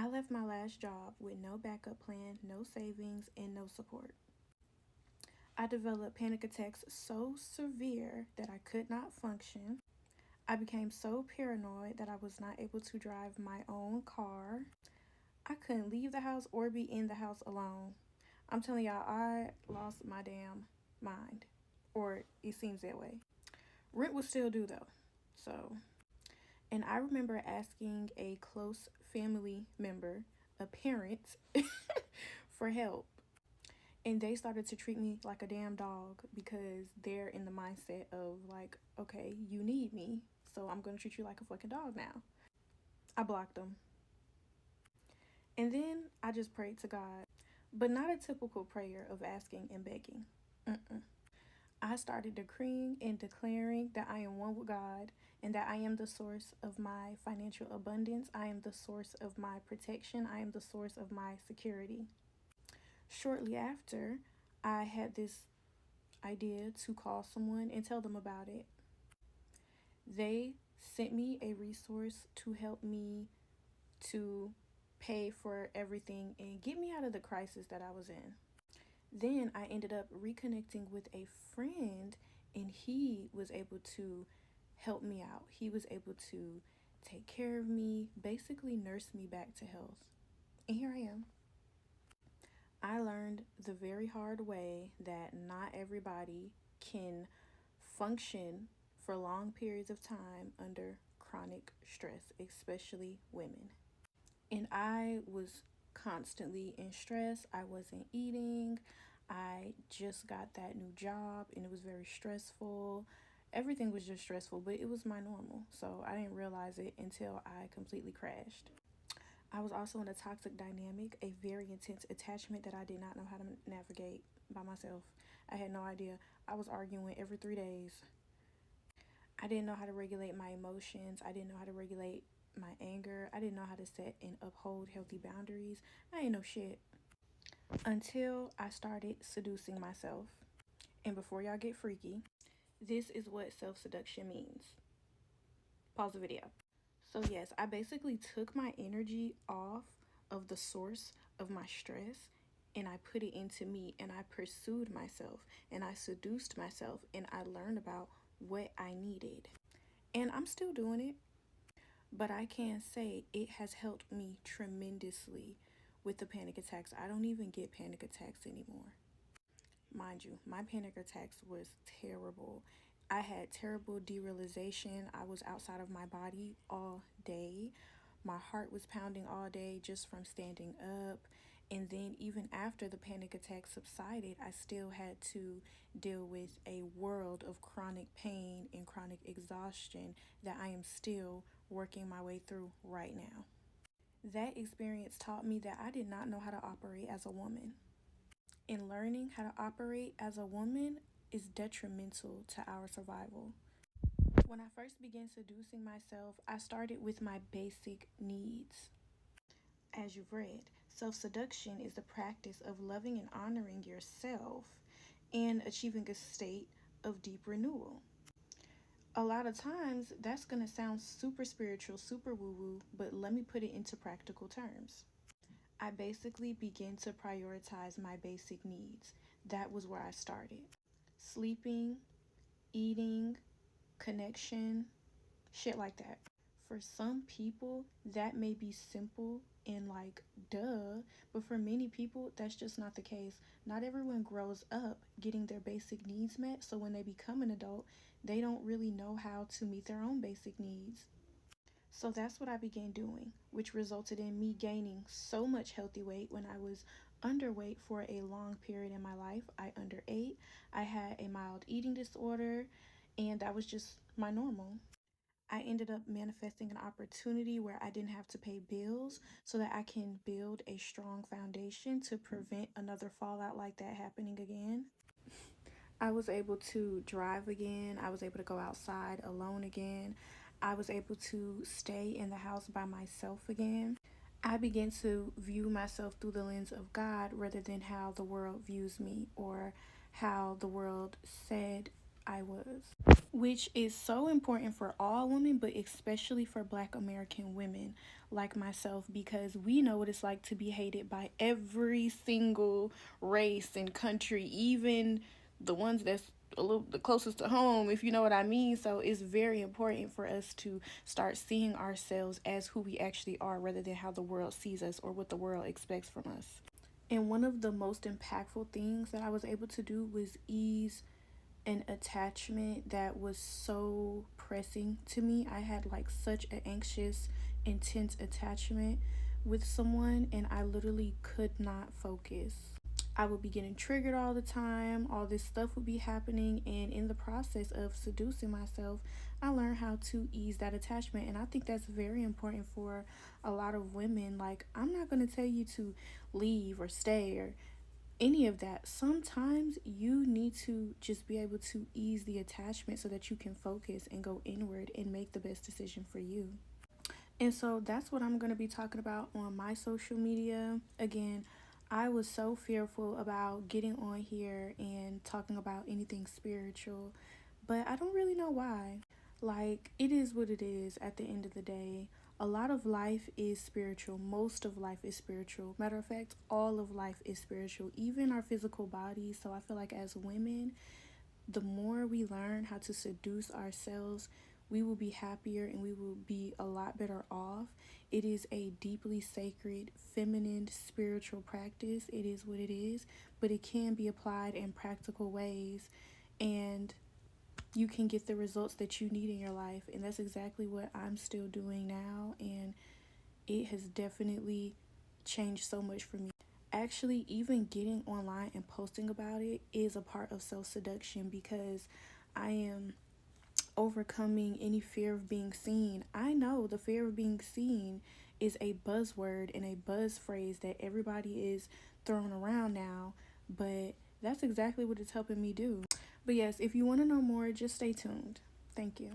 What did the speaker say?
I left my last job with no backup plan, no savings, and no support. I developed panic attacks so severe that I could not function. I became so paranoid that I was not able to drive my own car. I couldn't leave the house or be in the house alone. I'm telling y'all, I lost my damn mind. Or it seems that way. Rent was still due though. So, and I remember asking a close family member, a parent, for help. And they started to treat me like a damn dog because they're in the mindset of like, okay, you need me, so I'm gonna treat you like a fucking dog now. I blocked them. And then I just prayed to God, but not a typical prayer of asking and begging. Mm-mm. I started decreeing and declaring that I am one with God and that I am the source of my financial abundance. I am the source of my protection. I am the source of my security. Shortly after, I had this idea to call someone and tell them about it. They sent me a resource to help me to pay for everything and get me out of the crisis that I was in. Then I ended up reconnecting with a friend, and he was able to help me out. He was able to take care of me, basically nurse me back to health. And here I am. I learned the very hard way that not everybody can function for long periods of time under chronic stress, especially women. And I was constantly in stress. I wasn't eating. I just got that new job and it was very stressful. Everything was just stressful, but it was my normal. So I didn't realize it until I completely crashed. I was also in a toxic dynamic, a very intense attachment that I did not know how to navigate by myself. I had no idea. I was arguing every 3 days. I didn't know how to regulate my emotions. I didn't know how to regulate my anger. I didn't know how to set and uphold healthy boundaries. I didn't know shit until I started seducing myself. And before y'all get freaky, this is what self seduction means. Pause the video. So, yes, I basically took my energy off of the source of my stress and I put it into me and I pursued myself and I seduced myself and I learned about what I needed. And I'm still doing it, but I can say it has helped me tremendously with the panic attacks. I don't even get panic attacks anymore. Mind you, my panic attacks was terrible. I had terrible derealization. I was outside of my body all day. My heart was pounding all day just from standing up. And then, even after the panic attack subsided, I still had to deal with a world of chronic pain and chronic exhaustion that I am still working my way through right now. That experience taught me that I did not know how to operate as a woman. And learning how to operate as a woman is detrimental to our survival. When I first began seducing myself, I started with my basic needs. As you've read, self seduction is the practice of loving and honoring yourself and achieving a state of deep renewal. A lot of times, that's going to sound super spiritual, super woo woo, but let me put it into practical terms. I basically began to prioritize my basic needs. That was where I started. Sleeping, eating, connection, shit like that. For some people, that may be simple and like, duh, but for many people, that's just not the case. Not everyone grows up getting their basic needs met, so when they become an adult, they don't really know how to meet their own basic needs. So that's what I began doing, which resulted in me gaining so much healthy weight when I was underweight for a long period in my life. I underate, I had a mild eating disorder, and that was just my normal. I ended up manifesting an opportunity where I didn't have to pay bills so that I can build a strong foundation to prevent another fallout like that happening again. I was able to drive again. I was able to go outside alone again. I was able to stay in the house by myself again. I began to view myself through the lens of God rather than how the world views me or how the world said I was, which is so important for all women, but especially for Black American women like myself, because we know what it's like to be hated by every single race and country, even the ones that's a little the closest to home, if you know what I mean. So it's very important for us to start seeing ourselves as who we actually are rather than how the world sees us or what the world expects from us. And one of the most impactful things that I was able to do was ease an attachment that was so pressing to me. I had like such an anxious, intense attachment with someone, and I literally could not focus. I would be getting triggered all the time. All this stuff would be happening, and in the process of seducing myself, I learned how to ease that attachment. And I think that's very important for a lot of women. Like, I'm not going to tell you to leave or stay or any of that. Sometimes you need to just be able to ease the attachment so that you can focus and go inward and make the best decision for you. And so that's what I'm going to be talking about on my social media. Again, I was so fearful about getting on here and talking about anything spiritual, but I don't really know why. Like, it is what it is at the end of the day. A lot of life is spiritual. Most of life is spiritual. Matter of fact, all of life is spiritual, even our physical bodies. So I feel like as women, the more we learn how to seduce ourselves, we will be happier and we will be a lot better off. It is a deeply sacred, feminine, spiritual practice. It is what it is, but it can be applied in practical ways, and you can get the results that you need in your life. And that's exactly what I'm still doing now, and it has definitely changed so much for me. Actually, even getting online and posting about it is a part of self seduction, because I am overcoming any fear of being seen. I know the fear of being seen is a buzzword and a buzz phrase that everybody is throwing around now, but that's exactly what it's helping me do. But yes, if you want to know more, just stay tuned. Thank you.